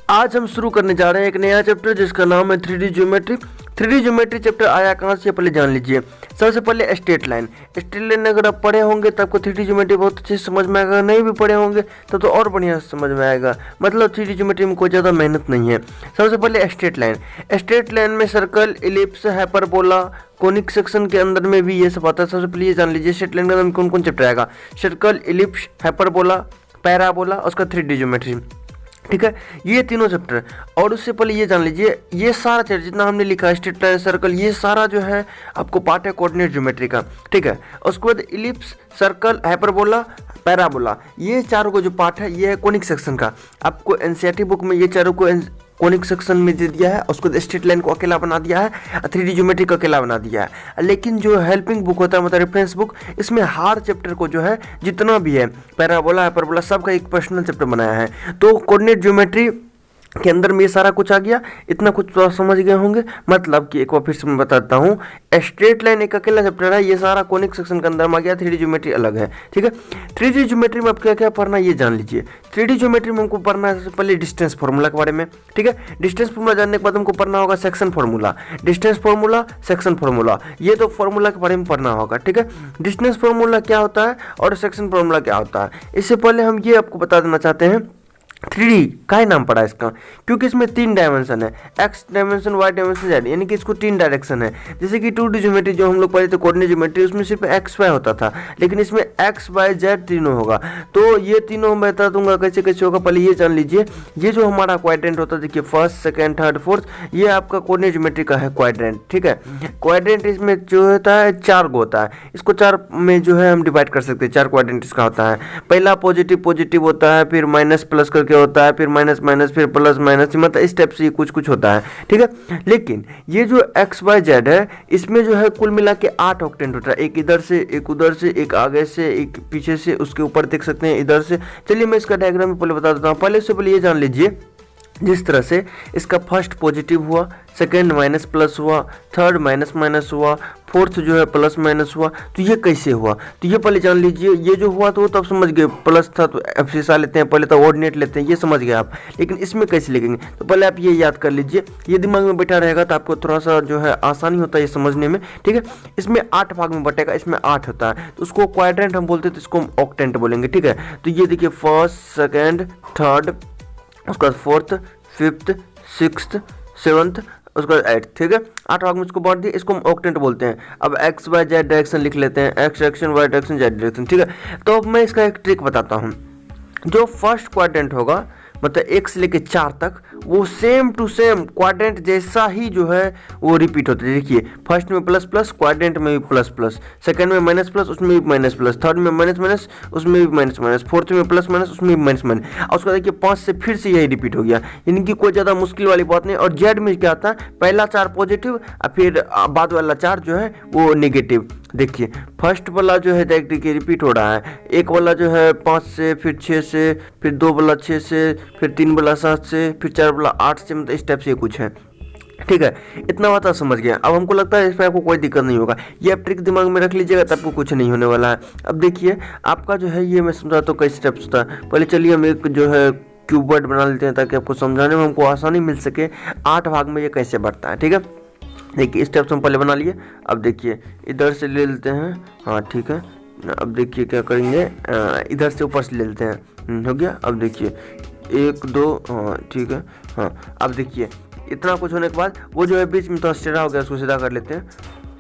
आज हम शुरू करने जा रहे हैं एक नया चैप्टर जिसका नाम है 3D geometry. 3D geometry chapter आया कहाँ से पहले जान लीजिए। सबसे पहले स्ट्रेट लाइन। स्ट्रेट लाइन अगर आप पढ़े होंगे तब आपको 3D ज्योमेट्री बहुत अच्छे से समझ में आएगा, नहीं भी पढ़े होंगे तब तो और बढ़िया से समझ में आएगा। मतलब 3D ज्योमेट्री में कोई ज़्यादा मेहनत नहीं है। सबसे पहले स्ट्रेट लाइन। स्ट्रेट लाइन में circle, ellipse, hyperbola, conic section के अंदर में भी ये सब आता है। सबसे पहले ये जान लीजिए स्ट्रेट लाइन के अंदर में कौन कौन चैप्टर आएगा। सर्कल, इलिप्स, हाइपरबोला, पैराबोला, उसका 3D ज्योमेट्री। ठीक है, ये तीनों चैप्टर। और उससे पहले ये जान लीजिए ये सारा चैप्टर जितना हमने लिखा है, स्ट्रेट लाइन, सर्कल, ये सारा जो है आपको पार्ट है कोऑर्डिनेट ज्योमेट्री का। ठीक है, उसके बाद इलिप्स, सर्कल, हाइपरबोला, पैराबोला, ये चारों को जो पार्ट है ये है कोनिक सेक्शन का। आपको एनसीईआरटी बुक में ये चारों को कोनिक सेक्शन में दे दिया है, उसको स्ट्रेट लाइन को अकेला बना दिया है, 3D ज्योमेट्री को अकेला बना दिया है। लेकिन जो हेल्पिंग बुक होता है मतलब रेफरेंस बुक, इसमें हर चैप्टर को जो है जितना भी है पैराबोला, हाइपरबोला, सबका एक पर्सनल चैप्टर बनाया है। तो कोऑर्डिनेट ज्योमेट्री के अंदर में ये सारा कुछ आ गया। इतना कुछ तो आप समझ गए होंगे। मतलब कि एक बार फिर से मैं बताता हूँ, स्ट्रेट लाइन एक अकेला चैप्टर है, ये सारा कोनिक सेक्शन के अंदर में आ गया। 3D ज्योमेट्री अलग है। ठीक है, 3D ज्योमेट्री में आप क्या क्या पढ़ना ये जान लीजिए। 3D ज्योमेट्री में हमको पढ़ना है सबसे पहले डिस्टेंस फार्मूला के बारे में। ठीक है, डिस्टेंस फार्मूला जानने के बाद हमको पढ़ना होगा section formula. Distance formula, section formula, ये तो फार्मूला के बारे में पढ़ना होगा। ठीक है, डिस्टेंस फार्मूला क्या होता है और सेक्शन फार्मूला क्या होता है। इससे पहले हम ये आपको बता देना चाहते हैं 3D का नाम पड़ा इसका क्योंकि इसमें 3 डायमेंशन है, x dimension, y dimension, z, यानी कि इसको 3 डायरेक्शन है। जैसे कि 2D ज्योमेट्री जो हम लोग पढ़े थे कोऑर्डिनेट ज्योमेट्री, उसमें सिर्फ एक्स वाई होता था, लेकिन इसमें एक्स वाई जेड तीनों होगा। तो ये तीनों मैं बता दूंगा कैसे कैसे होगा। पहले ये जान लीजिए, ये जो हमारा क्वाड्रेंट होता है, देखिए फर्स्ट, सेकेंड, थर्ड, फोर्थ, ये आपका कोऑर्डिनेट ज्योमेट्री का है क्वाड्रेंट। ठीक है, क्वाड्रेंट इसमें जो होता है 4 गो होता है, इसको 4 में जो है हम डिवाइड कर सकते हैं। 4 क्वाड्रेंट इसका होता है। पहला पॉजिटिव पॉजिटिव होता है, फिर माइनस प्लस करके होता है, फिर माइनस माइनस, फिर प्लस माइनस, मतलब इस टाइप से ये कुछ कुछ होता है। ठीक है, लेकिन ये जो एक्स वाई जेड है इसमें जो है कुल मिला के 8 ऑक्टेंट होता है। एक इधर से, एक उधर से, एक आगे से, एक पीछे से, उसके ऊपर देख सकते हैं इधर से। चलिए मैं इसका डायग्राम पहले बता देता हूँ। पहले से पहले ये जान लीजिए जिस तरह से इसका फर्स्ट पॉजिटिव हुआ, सेकंड माइनस प्लस हुआ, थर्ड माइनस माइनस हुआ, फोर्थ जो है प्लस माइनस हुआ, तो ये कैसे हुआ तो ये पहले जान लीजिए। ये जो हुआ तो वो तब समझ गए, प्लस था तो एफसीसा लेते हैं, पहले तो ऑर्डिनेट लेते हैं, ये समझ गए आप। लेकिन इसमें कैसे लिखेंगे तो पहले आप ये याद कर लीजिए, ये दिमाग में बैठा रहेगा तो आपको थोड़ा सा जो है आसानी होता है ये समझने में। ठीक है, इसमें 8 भाग में बटेगा, इसमें 8 होता है तो उसको क्वाड्रेंट हम बोलते हैं, तो इसको हम ऑक्टेंट बोलेंगे। ठीक है, तो ये देखिए फर्स्ट, सेकेंड, थर्ड, उसके बाद फोर्थ, फिफ्थ, सिक्स्थ, सेवन्थ, उसके बाद 8th। ठीक है, 8 भाग में इसको बांट दिया, इसको हम ऑक्टेंट बोलते हैं। अब एक्स वाई जेड डायरेक्शन लिख लेते हैं, x direction, y direction, z direction. ठीक है, तो अब मैं इसका एक ट्रिक बताता हूँ। जो फर्स्ट क्वाड्रेंट होगा मतलब 1 से लेके 4 तक, वो सेम टू सेम क्वाड्रेंट जैसा ही जो है वो रिपीट होता है। देखिए फर्स्ट में प्लस प्लस, क्वाड्रेंट में भी प्लस प्लस, सेकंड में माइनस प्लस, उसमें भी माइनस प्लस, थर्ड में माइनस माइनस, उसमें भी माइनस माइनस, फोर्थ में प्लस माइनस, उसमें भी माइनस माइनस। और उसका देखिए 5 से फिर से यही रिपीट हो गया, यानी कि कोई ज़्यादा मुश्किल वाली बात नहीं। और जेड में क्या आता है, पहला 4 पॉजिटिव और फिर बाद वाला 4 जो है वो नेगेटिव। देखिए फर्स्ट वाला जो है डायरेक्ट रिपीट हो रहा है, एक वाला जो है 5 से, फिर 6 से, फिर 2 वाला 6 से, फिर 3 वाला 7 से, फिर 4 वाला 8 से, मतलब इस टाइप से कुछ है। ठीक है, इतना बात आप समझ गए। अब हमको लगता है इसमें आपको कोई दिक्कत नहीं होगा, ये आप ट्रिक दिमाग में रख लीजिएगा तब आपको कुछ नहीं होने वाला है। अब देखिए आपका जो है ये मैं समझाता हूँ कई स्टेप्स होता है। पहले चलिए हम एक जो है क्यूबर्ड बना लेते हैं ताकि आपको समझाने में हमको आसानी मिल सके 8 भाग में ये कैसे बढ़ता है। ठीक है, देखिए स्टेप्स हम पहले बना लिए। अब देखिए इधर से ले लेते हैं, हाँ ठीक है। अब देखिए क्या करेंगे, इधर से ऊपर से ले लेते हैं, हो गया। अब देखिए 1 2, हाँ ठीक है। हाँ अब देखिए इतना कुछ होने के बाद वो जो है बीच में तो टेढ़ा हो गया, उसको सीधा कर लेते हैं,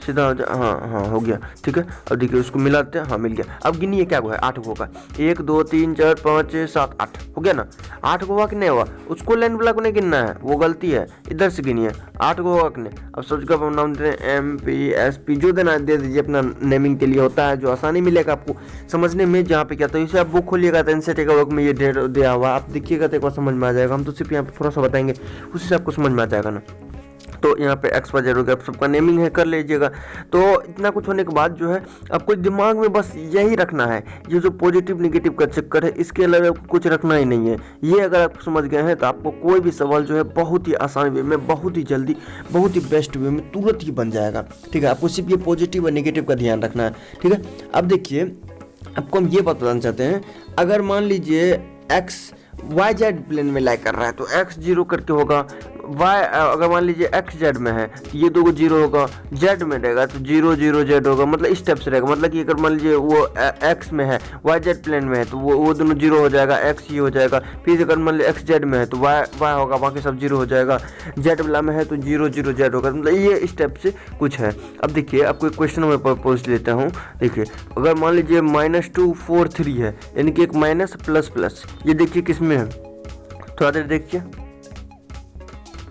सीधा हो जाए, हाँ हाँ हो गया। ठीक है, अब देखिए उसको मिलाते हैं, हाँ मिल गया। अब गिनिए क्या हुआ है, 8 गो का, 1 2 3 4 5 6 7 8 हो गया ना। 8 गो हुआ कि नहीं हुआ, उसको लाइन वाला को नहीं गिनना है, वो गलती है, इधर से गिनिए 8 गो हुआ कि नहीं। अब सब जगह नाम देते हैं MP SP, जो देना दे दीजिए, अपना नेमिंग के लिए होता है, जो आसानी मिलेगा आपको समझने में। जहाँ पे क्या तो इसे आप बुक खोलिएगा तो एनसीईआरटी का बुक में ये डेट दिया हुआ, आप देखिएगा तो एक बार समझ में आ जाएगा। हम तो सिर्फ यहाँ पे थोड़ा सा बताएंगे, उसी से आपको समझ में आ जाएगा ना। तो यहाँ पे एक्स वाई जेड हो गया, आप सबका नेमिंग है कर लीजिएगा। तो इतना कुछ होने के बाद जो है आपको दिमाग में बस यही रखना है, ये जो पॉजिटिव नेगेटिव का चक्कर है, इसके अलावा कुछ रखना ही नहीं है। ये अगर आप समझ गए हैं तो आपको कोई भी सवाल जो है बहुत ही आसान वे में, बहुत ही जल्दी, बहुत ही बेस्ट वे में तुरंत ही बन जाएगा। ठीक है, आपको सिर्फ ये पॉजिटिव और नेगेटिव का ध्यान रखना है। ठीक है, अब देखिए आपको हम ये बात बताना चाहते हैं, अगर मान लीजिए एक्स वाई जेड प्लेन में लाई कर रहा है तो एक्स जीरो करके होगा, वाई अगर मान लीजिए एक्स जेड में है तो ये दो जीरो होगा, जेड में रहेगा तो जीरो जीरो जेड होगा, मतलब इस टाइप से रहेगा। मतलब कि अगर मान लीजिए वो एक्स में है, वाई जेड प्लेन में है तो वो दोनों जीरो हो जाएगा, एक्स ये हो जाएगा। फिर अगर मान लीजिए एक्स जेड में है तो वाई होगा, बाकी सब जीरो हो जाएगा। जेड वाला में है तो जीरो जीरो जेड होगा, मतलब ये इस टाइप से कुछ है। अब देखिए आपको एक क्वेश्चन मैं पूछ लेता हूँ। देखिए अगर मान लीजिए -243 है, यानी कि एक माइनस प्लस प्लस, ये देखिए किस में है, थोड़ा देर देखिए,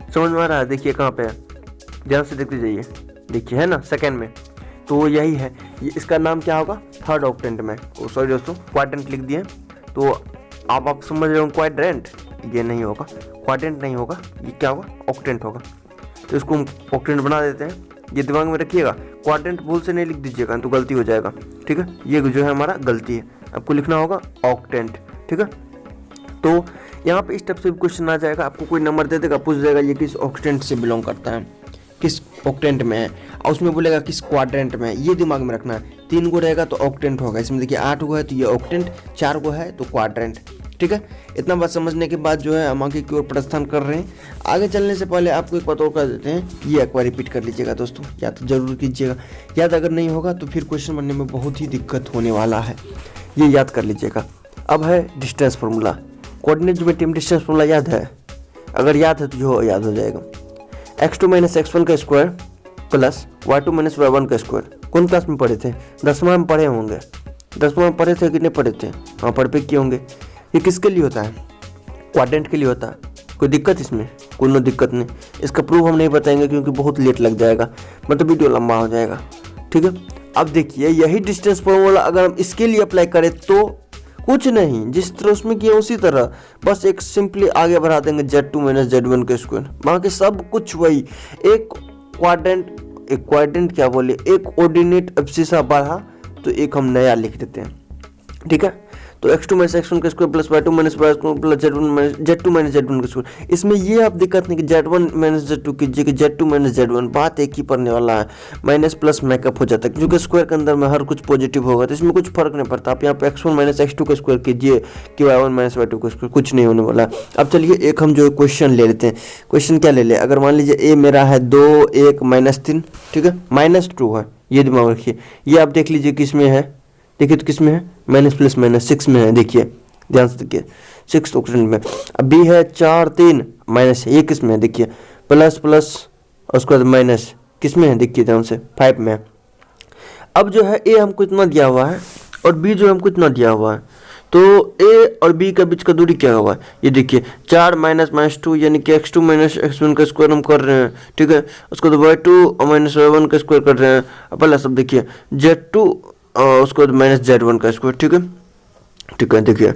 समझ में आ रहा है? देखिए कहाँ पे है, ध्यान से देखते जाइए, देखिए है ना सेकंड में, तो यही है। ये इसका नाम क्या होगा, थर्ड ऑक्टेंट में, सॉरी दोस्तों क्वाड्रेंट लिख दिए, तो आप समझ रहे हो क्वाड्रेंट, ये नहीं होगा, क्वाड्रेंट नहीं होगा, ये क्या होगा, ऑक्टेंट होगा। तो इसको हम ऑक्टेंट बना देते हैं, ये दिमाग में रखिएगा, क्वाड्रेंट भूल से नहीं लिख दीजिएगा तो गलती हो जाएगा, ठीक है। ये जो है हमारा गलती है, आपको लिखना होगा ऑक्टेंट, ठीक है। तो यहाँ पे इस टाइप से क्वेश्चन आ जाएगा, आपको कोई नंबर दे देगा, पूछ देगा ये किस ऑक्टेंट से बिलोंग करता है, किस ऑक्टेंट में है, और उसमें बोलेगा किस क्वाड्रेंट में है, ये दिमाग में रखना है। 3 गो रहेगा तो ऑक्टेंट होगा, इसमें देखिए 8 गो है तो ये ऑक्टेंट, 4 गो है तो क्वाड्रेंट, ठीक है। इतना बात समझने के बाद जो है हम आगे की ओर प्रस्थान कर रहे हैं। आगे चलने से पहले आपको एक बात और कर देते हैं, ये एक बार रिपीट कर लीजिएगा दोस्तों, या तो जरूर कीजिएगा, याद अगर नहीं होगा तो फिर क्वेश्चन बनने में बहुत ही दिक्कत होने वाला है, ये याद कर लीजिएगा। अब है डिस्टेंस फार्मूला, कोऑर्डिनेट ज्योमेट्री में डिस्टेंस फार्मूला याद है? अगर याद है तो जो याद हो जाएगा, x2 - x1 का स्क्वायर प्लस y2 - y1 का स्क्वायर। कौन क्लास में पढ़े थे? 10वां में पढ़े होंगे, 10वां में पढ़े थे कि नहीं पढ़े थे? हाँ पढ़ पे किए होंगे। ये किसके लिए होता है? क्वाड्रेंट के लिए होता है। कोई दिक्कत इसमें? कोई दिक्कत नहीं। इसका प्रूफ हम नहीं बताएंगे क्योंकि बहुत लेट लग जाएगा, मतलब वीडियो लंबा हो जाएगा, ठीक है। अब देखिए यही डिस्टेंस फार्मूला अगर हम इसके लिए अप्लाई करें तो कुछ नहीं, जिस तरह उसमें किया उसी तरह, बस एक सिंपली आगे बढ़ा देंगे z2 - z1 का स्क्वायर, बाकी सब कुछ वही। एक क्वाड्रेंट क्या बोले, एक ऑर्डिनेट एब्सिसा बढ़ा तो एक हम नया लिख देते हैं, ठीक है। तो x2 - x1 का square plus y2 - y1 plus z2 - z1 का स्क्वायर। इसमें ये आप दिक्कत नहीं कि z1 - z2 कीजिए कि z2 - z1, बात एक ही पड़ने वाला है, माइनस प्लस मैकअप हो जाता है क्योंकि स्क्वायर के अंदर में हर कुछ पॉजिटिव होगा, तो इसमें कुछ फर्क नहीं पड़ता। आप यहाँ पे x1 - x2 का स्क्वायर कीजिए कि y1 - y2 का स्क्वायर, कुछ नहीं होने वाला है। अब चलिए एक हम जो क्वेश्चन ले लेते हैं। क्वेश्चन क्या ले ले, अगर मान लीजिए a मेरा है 2 1 -3, ठीक है, -2 है, ये दिमाग रखिए। ये आप देख लीजिए किस में है, देखिए तो किस में है, माइनस प्लस माइनस 6 में है, देखिए ध्यान से देखिए 6 ऑक्टेंट में। अब बी है 4 3 माइनस, ये किस में है, देखिए प्लस प्लस और उसके बाद माइनस किस में है, देखिए ध्यान से 5 में है। अब जो है ए हमको इतना दिया हुआ है और बी जो हमको इतना दिया हुआ है, तो ए और बी के बीच का दूरी क्या हुआ है, ये देखिए 4 -2 यानी कि x2 - x1 का स्क्वायर हम कर रहे हैं, ठीक है। उसको तो y2 - y1 का स्क्वायर कर रहे हैं, प्लस अब देखिए z2 और उसको माइनस z1 का स्क्वायर, ठीक है, ठीक है। देखिए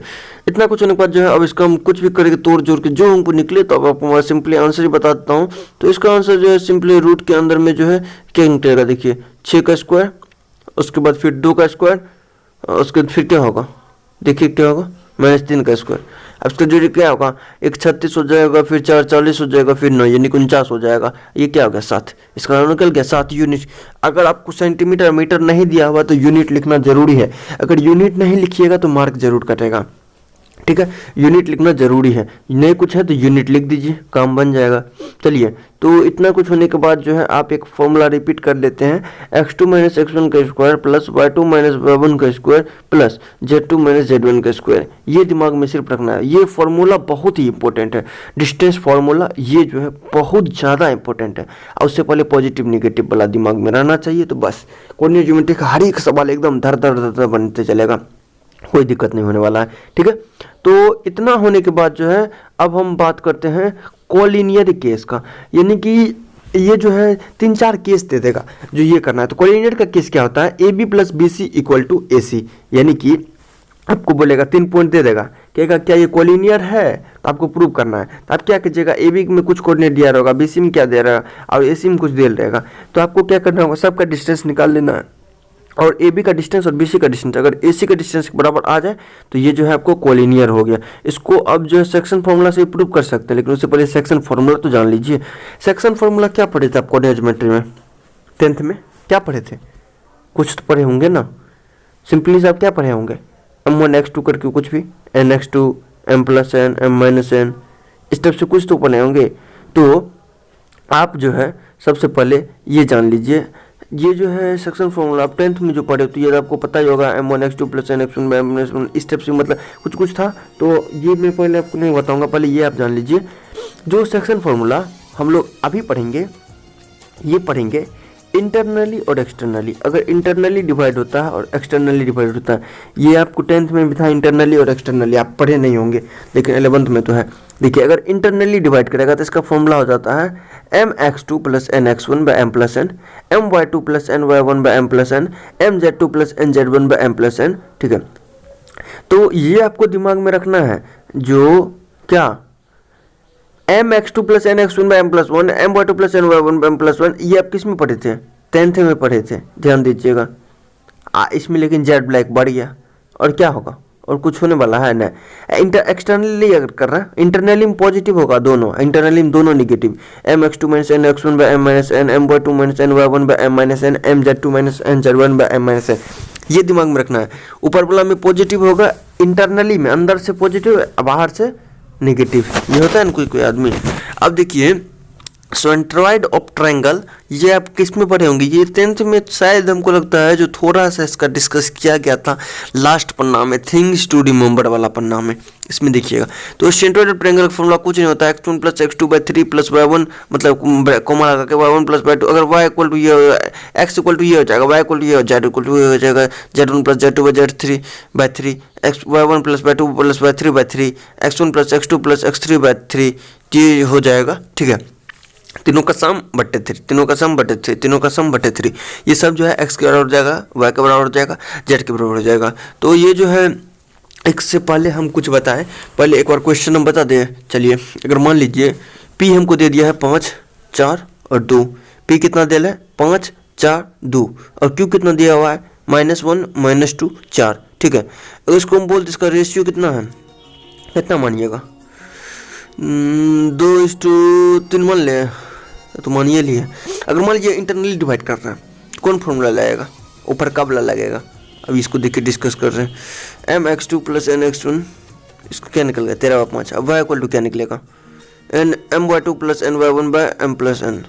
इतना कुछ होने के बाद जो है अब इसका हम कुछ भी करेंगे तोड़ जोड़ के जो हमको निकले, तो अब आपको मैं सिंपली आंसर ही बता देता हूँ। तो इसका आंसर जो है सिंपली रूट के अंदर में जो है क्या निकलेगा, देखिए 6 का स्क्वायर, उसके बाद फिर 2 का स्क्वायर, उसके बाद फिर क्या होगा, देखिए क्या होगा, -3 का स्क्वायर। अब इसका जोड़ी क्या होगा, एक 36 हो जाएगा, फिर 4 40 हो जाएगा, फिर 9 यानी 49 हो जाएगा। ये क्या हो गया 7, इसका नाम निकल गया 7 यूनिट। अगर आपको सेंटीमीटर मीटर नहीं दिया हुआ तो यूनिट लिखना जरूरी है, अगर यूनिट नहीं लिखिएगा तो मार्क जरूर कटेगा, ठीक है। यूनिट लिखना जरूरी है, नहीं कुछ है तो यूनिट लिख दीजिए, काम बन जाएगा। चलिए तो इतना कुछ होने के बाद जो है आप एक फॉर्मूला रिपीट कर लेते हैं, x2 - x1 का स्क्वायर प्लस y2 - y1 का स्क्वायर प्लस z2 - z1 का स्क्वायर। ये दिमाग में सिर्फ रखना है, ये फॉर्मूला बहुत ही इंपॉर्टेंट है, डिस्टेंस फार्मूला ये जो है बहुत ज़्यादा इंपॉर्टेंट है। और उससे पहले पॉजिटिव निगेटिव वाला दिमाग में रहना चाहिए, तो बस कोऑर्डिनेट ज्योमेट्री का हर एक सवाल एकदम धर धर धर धर बनते चलेगा, कोई दिक्कत नहीं होने वाला है, ठीक है। तो इतना होने के बाद जो है अब हम बात करते हैं कोलिनियर केस का, यानी कि ये जो है 3-4 केस दे देगा जो ये करना है। तो कोलिनियर का केस क्या होता है, AB + BC = AC, यानी कि आपको बोलेगा 3 पॉइंट दे देगा, कहेगा क्या ये कोलिनियर है, तो आपको प्रूव करना है। तो आप क्या कीजिएगा, AB में कुछ कोऑर्डिनेट दिया रहेगा, BC में क्या दे रहा है और AC में कुछ दे रहेगा, तो आपको क्या करना होगा, सबका डिस्टेंस निकाल लेना है, और AB का डिस्टेंस और BC का डिस्टेंस अगर AC का डिस्टेंस के बराबर आ जाए तो ये जो है आपको कोलिनियर हो गया। इसको अब जो है सेक्शन फार्मूला से प्रूव कर सकते हैं, लेकिन उससे पहले सेक्शन फार्मूला तो जान लीजिए। सेक्शन फार्मूला क्या पढ़े थे आप कोऑर्डिनेट ज्योमेट्री में, 10th में क्या पढ़े थे, कुछ तो पढ़े होंगे ना। सिंपली से आप क्या पढ़े होंगे, m1 x2 करके कुछ भी, n x2 m plus n, m minus n, इस टाइप से कुछ तो बने होंगे। तो आप जो है सबसे पहले ये जान लीजिए, ये जो है सेक्शन फॉर्मूला आप 10th में जो पढ़े तो ये आपको पता ही होगा, m1x2 plus nx1 m s one, इस टाइप से मतलब कुछ कुछ था। तो ये मैं पहले आपको नहीं बताऊंगा, पहले ये आप जान लीजिए। जो सेक्शन फॉर्मूला हम लोग अभी पढ़ेंगे, ये पढ़ेंगे इंटरनली और एक्सटर्नली। अगर इंटरनली डिवाइड होता है और एक्सटर्नली डिवाइड होता है, ये आपको 10th में भी था, इंटरनली और एक्सटर्नली आप पढ़े नहीं होंगे, लेकिन 11th में तो है। देखिए, अगर इंटरनली डिवाइड करेगा तो इसका फॉर्मूला हो जाता है mx2 plus nx1 by m plus n, my2 plus ny1 by m plus n, mz2 plus nz1 by m plus n. ठीक है, तो ये आपको दिमाग में रखना है। जो क्या mx2 plus nx1 by m plus one, my2 plus ny1 by m plus one, ये आप किस में पढ़े थे? 10th में पढ़े थे, ध्यान दीजिएगा। इसमें लेकिन जेड ब्लैक बढ़ गया, और क्या होगा? और कुछ होने वाला है ना। एक्सटर्नली अगर कर रहा है, इंटरनली में पॉजिटिव होगा दोनों, इंटरनली में दोनों negative. mx2 minus nx1 by m minus n, my2 minus ny1 by m minus n, mz2 minus nz1 by m minus n, ये दिमाग में रखना है। ऊपर वाला में पॉजिटिव होगा, इंटरनली में अंदर से पॉजिटिव, बाहर से नेगेटिव, ये होता है ना कोई कोई आदमी। अब देखिए, सेंट्रॉइड ऑफ ट्रायंगल, ये आप किस में पढ़े होंगे? ये 10th में शायद हमको लगता है, जो थोड़ा सा इसका डिस्कस किया गया था लास्ट पन्ना में, थिंग्स टू रिमेंबर वाला पन्ना में, इसमें देखिएगा। तो सेंट्रॉइड ऑफ ट्रायंगल का फॉर्मूला कुछ नहीं होता है, x1 plus x2 bye 3 plus y1, मतलब कोमा लगा के y1 प्लस y2। अगर y इक्वल टू ये, x इक्वल टू ये हो जाएगा, y इक्वल टू ये हो जाएगा, z इक्वल टू ये हो जाएगा, z1 plus z2 by z3 by 3, y1 plus y2 plus y3 by 3, x1 plus x2 plus x3 by 3, ये हो जाएगा। ठीक है, तीनों का सम बटे 3, तीनों का सम बटे 3, तीनों का सम बटे 3, ये सब जो है x के बराबर हो जाएगा, y के बराबर हो जाएगा, z के बराबर हो जाएगा। तो ये जो है, इससे पहले हम कुछ बताएं, पहले एक बार क्वेश्चन हम बता दें। चलिए, अगर मान लीजिए p हमको दे दिया है 5, 4 और 2, p कितना दे है? 5, 4, 2, और q कितना दिया हुआ है? -1, -2, 4। ठीक है, अगर इसको हम बोलते इसका रेशियो कितना है, कितना मानिएगा? 2:3 मान ले, तो मानिए लिए। अगर मान लीजिए इंटरनली डिवाइड कर रहे हैं, कौन फॉर्मूला लगेगा? ऊपर का वाला लगेगा। अभी इसको देख के डिस्कस कर रहे हैं। mx2 प्लस nx1, इसको क्या निकल गया? 13/5। अब y इक्वल टू क्या निकलेगा? my2 plus ny1 by m plus n,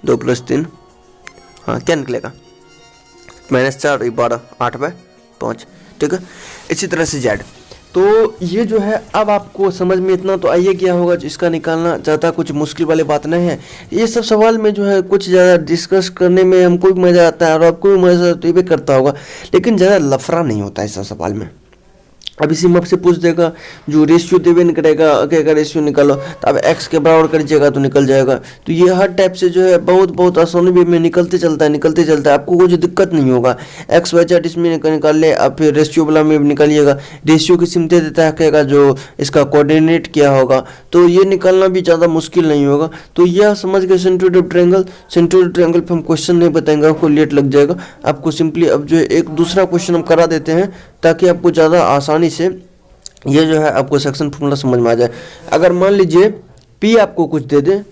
2 plus 3, हाँ क्या निकलेगा? -4, 12, 8/5। ठीक है, इसी तरह से z। तो ये जो है, अब आपको समझ में इतना तो आइए क्या होगा, इसका निकालना ज़्यादा कुछ मुश्किल वाली बात नहीं है। ये सब सवाल में जो है कुछ ज़्यादा डिस्कस करने में हमको भी मज़ा आता है और आपको भी मज़ा तो भी करता होगा, लेकिन ज़्यादा लफड़ा नहीं होता है इस सवाल में। अब इसी में आपसे पूछ देगा, जो रेशियो देवे नहीं करेगा, अगर रेशियो निकालो तो अब x के बराबर करिएगा तो निकल जाएगा। तो ये हर टाइप से जो है बहुत आसानी भी में निकलते चलता है, आपको कोई दिक्कत नहीं होगा। x y z इसमें निकाल ले, अब फिर रेशियो वाला में भी निकालिएगा। रेशियो की सिम दे देता है, कहेगा जो इसका कोऑर्डिनेट क्या होगा, तो ये निकालना भी ज़्यादा मुश्किल नहीं होगा। तो यह समझ गए centroid of triangle. Centroid of triangle पर हम क्वेश्चन नहीं बताएंगे, आपको लेट लग जाएगा। आपको सिंपली अब जो एक दूसरा क्वेश्चन हम करा देते हैं, ताकि आपको ज़्यादा आसानी से ये जो है आपको सेक्शन फॉर्मूला समझ में आ जाए। अगर मान लीजिए p आपको कुछ दे दे,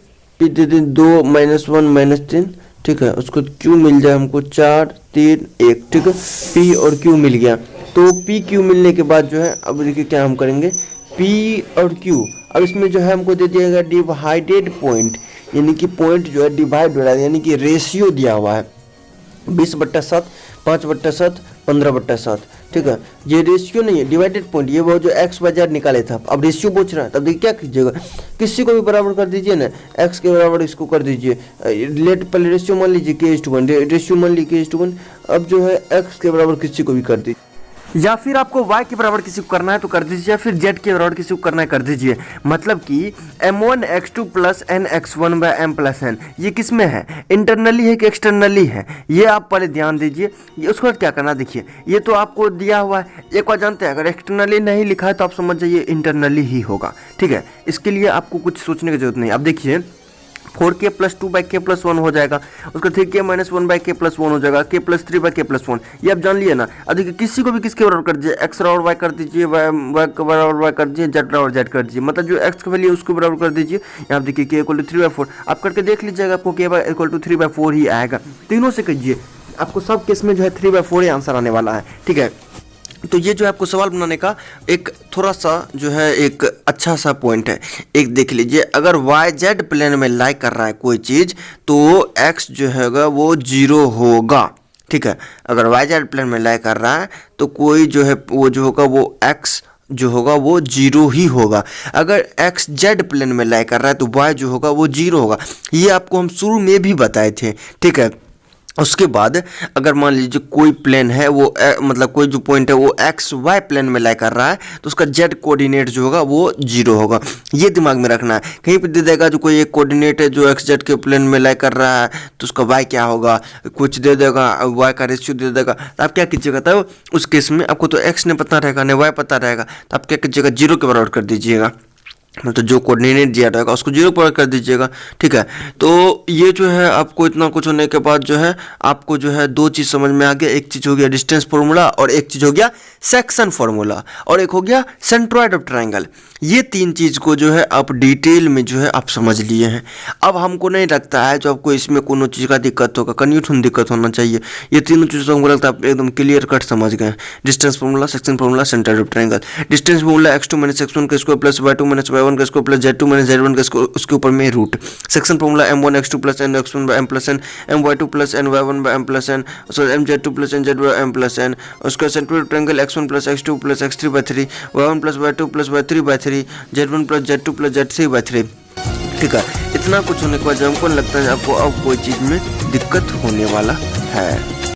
p दे दे 2, -1, -3, ठीक है, उसको q मिल जाए हमको 4, 3, 1, ठीक है, p और q मिल गया। तो p q मिलने के बाद जो है, अब देखिए क्या हम करेंगे, p और q, अब इसमें जो है हमको दे दिया गया डिवाइडेड पॉइंट, यानी कि पॉइंट जो है डिवाइड हो रहा है, यानी कि रेशियो दिया हुआ है 20/7, 5/7, 15/7। ठीक है, ये रेशियो नहीं है, डिवाइडेड पॉइंट। ये वो जो x y z निकाले था, अब रेशियो पूछ रहा है, तब देखिए क्या कीजिएगा, किसी को भी बराबर कर दीजिए ना, x के बराबर इसको कर दीजिए। लेट पहले रेशियो मान लीजिए k:1, रेशियो मान लीजिए k:1। अब जो है x के बराबर किसी को भी कर दीजिए, या फिर आपको y के बराबर किसी को करना है तो कर दीजिए, या फिर z के बराबर किसी को करना है कर दीजिए। मतलब कि m1x2 plus nx1 by m plus n, ये किस में है, इंटरनली है कि एक्सटर्नली है, ये आप पहले ध्यान दीजिए। ये उसके बाद क्या करना, देखिए ये तो आपको दिया हुआ है, एक बार जानते हैं, अगर एक्सटर्नली नहीं लिखा है तो आप समझ जाइए इंटरनली ही होगा। ठीक है, इसके लिए आपको कुछ सोचने की जरूरत नहीं। अब देखिए 4k प्लस 2 बाई के प्लस 1 हो जाएगा, उसका 3k माइनस 1 बाई के प्लस 1 हो जाएगा, k प्लस 3 बाई के प्लस 1, ये आप जान लिए ना। अब देखिए किसी को भी किसके बराबर कर दीजिए, x बराबर y कर दीजिए, y के बराबर y कर दीजिए, z बराबर z कर दीजिए, मतलब जो x की वैल्यू है उसको बराबर कर दीजिए। यहाँ देखिए k इक्वल टू 3/4, आप करके देख लीजिएगा, आपको k इक्वल टू 3/4 ही आएगा। तीनों से कीजिए, आपको सब केस में जो है 3/4 ही आंसर आने वाला है। ठीक है, तो ये जो है आपको सवाल बनाने का एक थोड़ा सा जो है एक अच्छा सा पॉइंट है। एक देख लीजिए, अगर वाई जेड प्लेन में लाई कर रहा है कोई चीज़ तो एक्स जो हैगा वो जीरो होगा। ठीक है, अगर वाई जेड प्लेन में लाई कर रहा है तो कोई जो है वो जो होगा वो एक्स जो होगा वो जीरो ही होगा। अगर एक्स जेड प्लेन में लाई कर रहा है तो वाई जो होगा वो जीरो होगा। ये आपको हम शुरू में भी बताए थे। ठीक है, उसके बाद अगर मान लीजिए कोई प्लेन है वो मतलब कोई जो पॉइंट है वो एक्स वाई प्लेन में लाई कर रहा है तो उसका जेड कोऑर्डिनेट जो होगा वो जीरो होगा। ये दिमाग में रखना है। कहीं पर दे देगा जो कोई एक कोऑर्डिनेट है जो एक्स जेड के प्लेन में लाई कर रहा है तो उसका वाई क्या होगा, कुछ दे देगा, वाई का रेशियो दे देगा, तो आप क्या कीजिएगा, तब उस केस में आपको तो एक्स नहीं पता रहेगा नहीं वाई पता रहेगा, तो आप क्या कीजिएगा, जीरो के बराबर कर दीजिएगा। तो जो कोऑर्डिनेट दिया रहेगा उसको जीरो पर कर दीजिएगा। ठीक है, तो ये जो है आपको इतना कुछ होने के बाद जो है आपको जो है दो चीज़ समझ में आ गया। एक चीज़ हो गया डिस्टेंस फार्मूला और एक चीज़ हो गया सेक्शन फार्मूला और एक हो गया सेंट्रॉइड ऑफ ट्रायंगल। ये तीन चीज़ को जो है आप डिटेल में जो है आप समझ लिए हैं। अब हमको नहीं लगता है जो आपको इसमें कोनो चीज़ का दिक्कत होगा, कन्फ्यूजन दिक्कत होना चाहिए। ये तीनों चीज़ हमको लगता है आप एकदम क्लियर कट समझ गए। Distance formula, section formula, centroid of triangle. Distance formula x2 minus x1 का square plus y2 minus y1 का square plus z2 minus z1 का स्क्वायर, उसके ऊपर में root. Section formula m1 x2 plus n x1 by m plus n, my2 plus n y1 by m plus n, mz2 plus nz by m plus n। उसका centroid of triangle x1 plus x2 plus x3 by 3, y1 plus y2 plus y3 by 3, z1 plus z2 plus z3 by 3। ठीक है, इतना कुछ होने के बाद हमको नहीं लगता है आपको अब कोई चीज़ में दिक्कत होने वाला है।